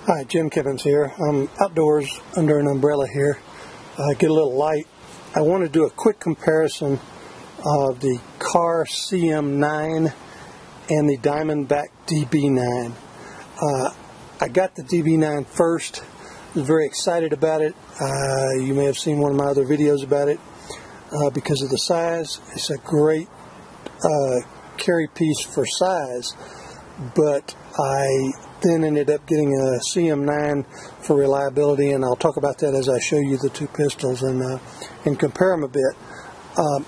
Hi, Jim Kibbins here. I'm outdoors under an umbrella here. Get a little light. I want to do a quick comparison of the Kahr CM9 and the Diamondback DB9. I got the DB9 first. I was very excited about it. You may have seen one of my other videos about it because of the size. It's a great carry piece for size, but I then ended up getting a CM9 for reliability, and I'll talk about that as I show you the two pistols and compare them a bit. By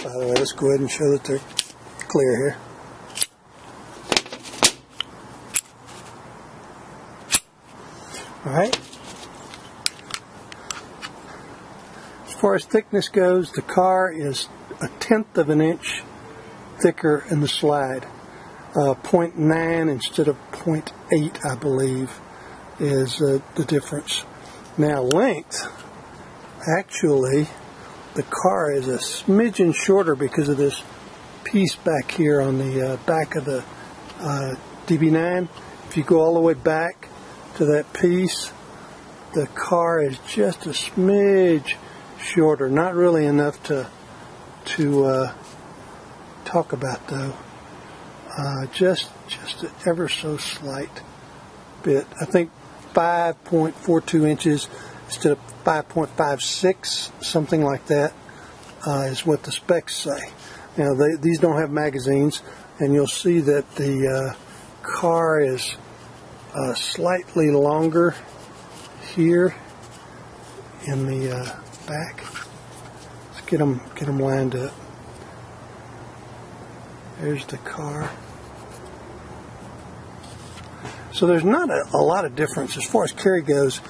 the way, let's go ahead and show that they're clear here. Alright. As far as thickness goes, the Kahr is 1/10 of an inch thicker in the slide. 0.9 instead of 0.8, I believe, is the difference. Now, length, actually, the Kahr is a smidgen shorter because of this piece back here on the back of the DB9. If you go all the way back to that piece, the Kahr is just a smidge shorter. Not really enough to talk about, though. Just an ever so slight bit. I think 5.42 inches instead of 5.56, something like that, is what the specs say. Now, these don't have magazines, and you'll see that the Kahr is slightly longer here in the back. Let's get them lined up. There's the Kahr. So there's not a lot of difference as far as carry goes.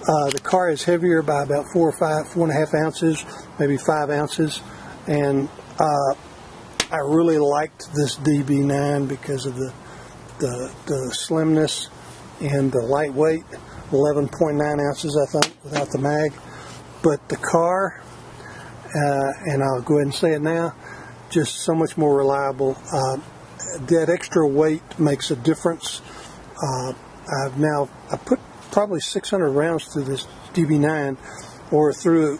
The Kahr is heavier by about 4.5 ounces, maybe 5 ounces, and I really liked this DB9 because of the slimness and the lightweight, 11.9 ounces, I think, without the mag. But the Kahr, and I'll go ahead and say it now, just so much more reliable. That extra weight makes a difference. I put probably 600 rounds through this DB9, or through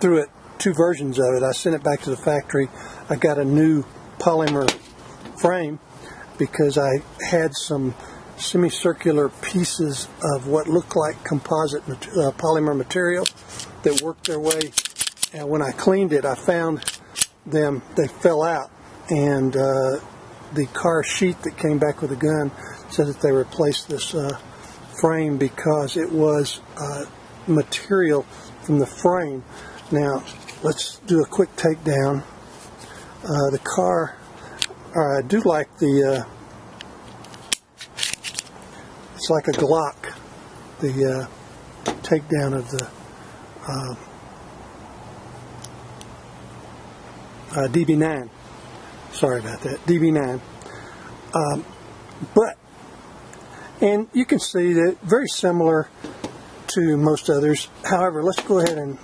it, two versions of it. I sent it back to the factory. I got a new polymer frame because I had some semicircular pieces of what looked like composite polymer material that worked their way, and when I cleaned it, I found them, they fell out, and the Kahr sheet that came back with the gun said that they replaced this frame because it was material from the frame. Now, let's do a quick takedown. The Kahr, I do like the, it's like a Glock, the takedown of the DB9. Sorry about that, DB9. And you can see that very similar to most others. However, let's go ahead and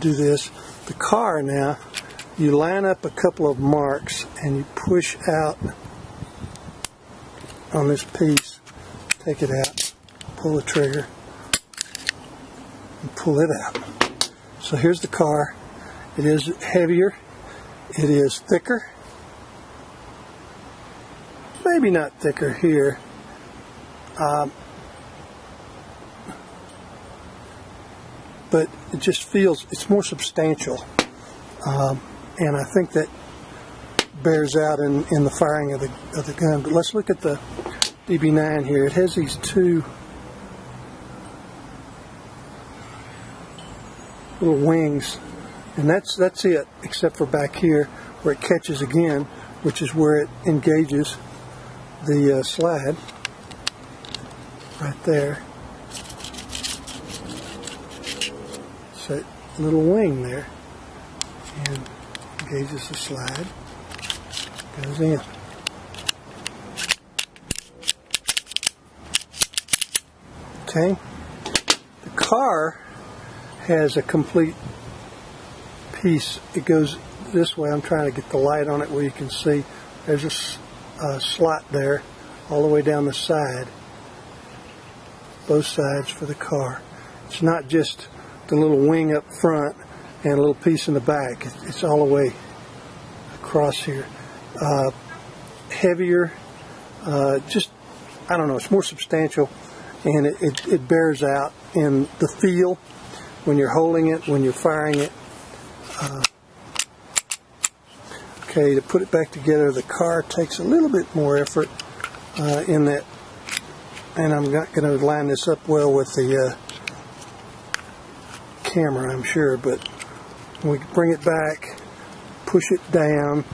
do this. The Kahr now, you line up a couple of marks and you push out on this piece. Take it out, pull the trigger, and pull it out. So here's the Kahr. It is heavier. It is thicker. Maybe not thicker here. But it just feels, it's more substantial. And I think that bears out in the firing of the gun. But let's look at the DB9 here. It has these two little wings, and that's it, except for back here where it catches again, which is where it engages the slide right there. So little wing there, and engages the slide, goes in. Okay, the Kahr has a complete piece. It goes this way. I'm trying to get the light on it where you can see there's a slot there all the way down the side, both sides for the car. It's not just the little wing up front and a little piece in the back. It's all the way across here. Heavier, just, I don't know, it's more substantial, and it bears out in the feel when you're holding it, when you're firing it. Okay, to put it back together, the Kahr takes a little bit more effort in that, and I'm not going to line this up well with the camera, I'm sure, but when we bring it back, push it down,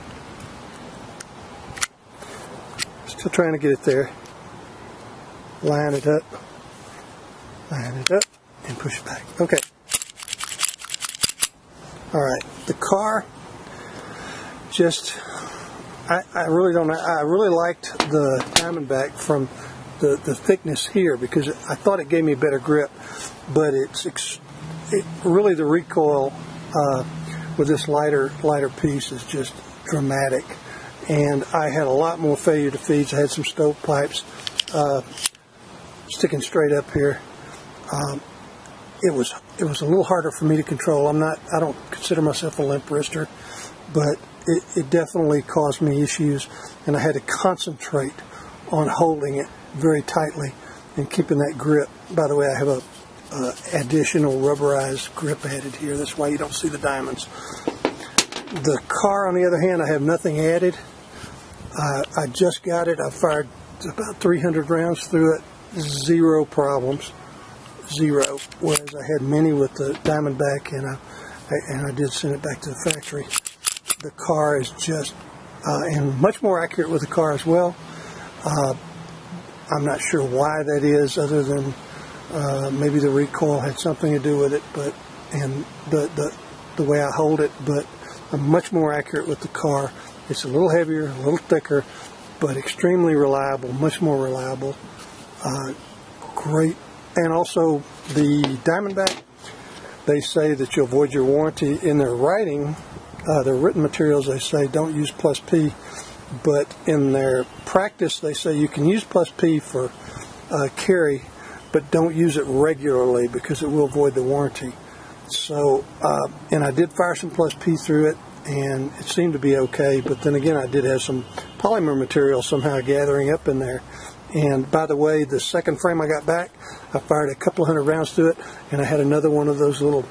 still trying to get it there, line it up, and push it back. Okay. Alright, the Kahr, just, I really don't know, I really liked the Diamondback from the thickness here, because I thought it gave me a better grip, but really the recoil with this lighter piece is just dramatic, and I had a lot more failure to feeds. I had some stovepipes sticking straight up here. It was a little harder for me to control. I don't consider myself a limp wrister, but it definitely caused me issues, and I had to concentrate on holding it very tightly and keeping that grip. By the way, I have a additional rubberized grip added here. That's why you don't see the diamonds. The Kahr, on the other hand, I have nothing added. I just got it. I fired about 300 rounds through it. Zero problems. Zero. Whereas I had many with the Diamondback, and I did send it back to the factory. The Kahr is just, and much more accurate with the Kahr as well. I'm not sure why that is, other than maybe the recoil had something to do with it, and the way I hold it. But I'm much more accurate with the Kahr. It's a little heavier, a little thicker, but extremely reliable, much more reliable. Great. And also the Diamondback, they say that you avoid your warranty. In their writing, their written materials, they say don't use plus P, but in their practice they say you can use plus P for carry, but don't use it regularly because it will void the warranty. So, and I did fire some plus P through it, and it seemed to be okay, but then again I did have some polymer material somehow gathering up in there. And by the way, the second frame I got back, I fired a couple of hundred rounds through it, and I had another one of those little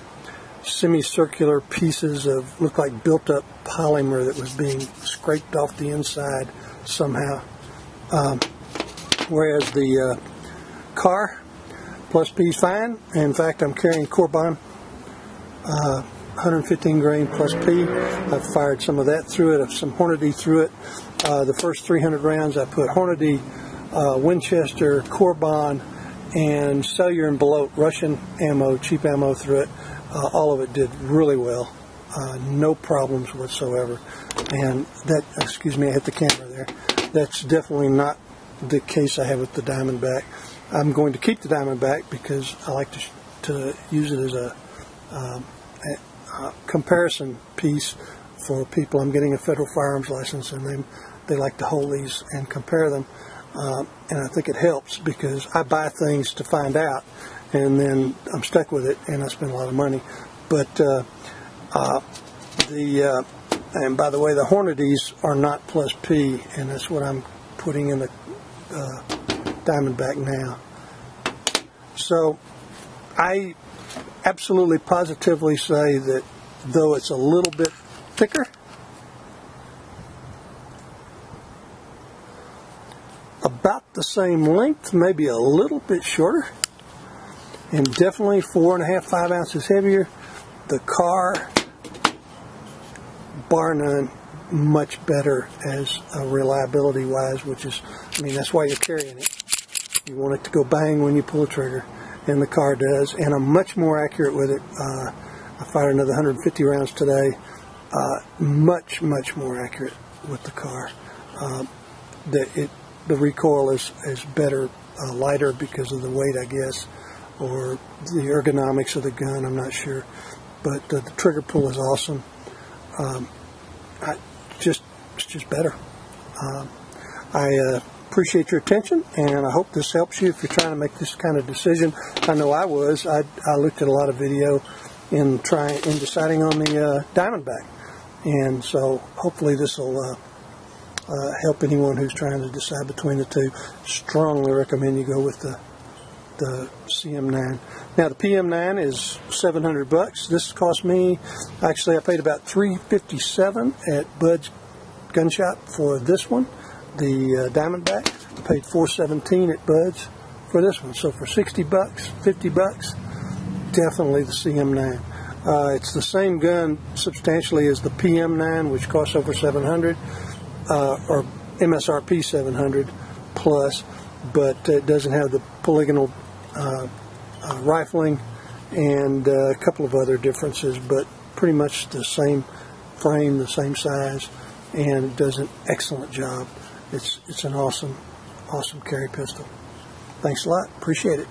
semicircular pieces of, looked like built up polymer that was being scraped off the inside somehow. Whereas the Kahr plus P is fine. In fact, I'm carrying Corbon 115 grain plus P. I've fired some of that through it, some Hornady through it. The first 300 rounds I put Hornady, Winchester, Corbon, and Cellular and Beloit Russian ammo, cheap ammo through it. All of it did really well. No problems whatsoever. And that, excuse me, I hit the camera there. That's definitely not the case I have with the Diamondback. I'm going to keep the Diamondback because I like to use it as a comparison piece for people. I'm getting a federal firearms license, and they like to hold these and compare them. And I think it helps because I buy things to find out, and then I'm stuck with it, and I spend a lot of money. But and by the way, the Hornadys are not plus P, and that's what I'm putting in the Diamondback now. So I absolutely positively say that though it's a little bit thicker, about the same length, maybe a little bit shorter, and definitely 4.5, 5 ounces heavier, the Kahr, bar none, much better as reliability wise, which is, I mean, that's why you're carrying it. You want it to go bang when you pull the trigger, and the Kahr does, and I'm much more accurate with it. I fired another 150 rounds today. Much more accurate with the Kahr. The recoil is better, lighter because of the weight, I guess, or the ergonomics of the gun, I'm not sure. But the trigger pull is awesome. It's just better. I appreciate your attention, and I hope this helps you if you're trying to make this kind of decision. I know I was. I looked at a lot of video in deciding on the Diamondback, and so hopefully this will help anyone who's trying to decide between the two. Strongly recommend you go with the CM9. Now the PM9 is $700. This cost me, actually I paid about $357 at Bud's Gun Shop for this one. The Diamondback, I paid $417 at Bud's for this one. So for $60, $50, definitely the CM9. It's the same gun substantially as the PM9, which costs over $700, or MSRP $700 plus, but it doesn't have the polygonal rifling and a couple of other differences, but pretty much the same frame, the same size, and it does an excellent job. It's an awesome carry pistol. Thanks a lot. Appreciate it.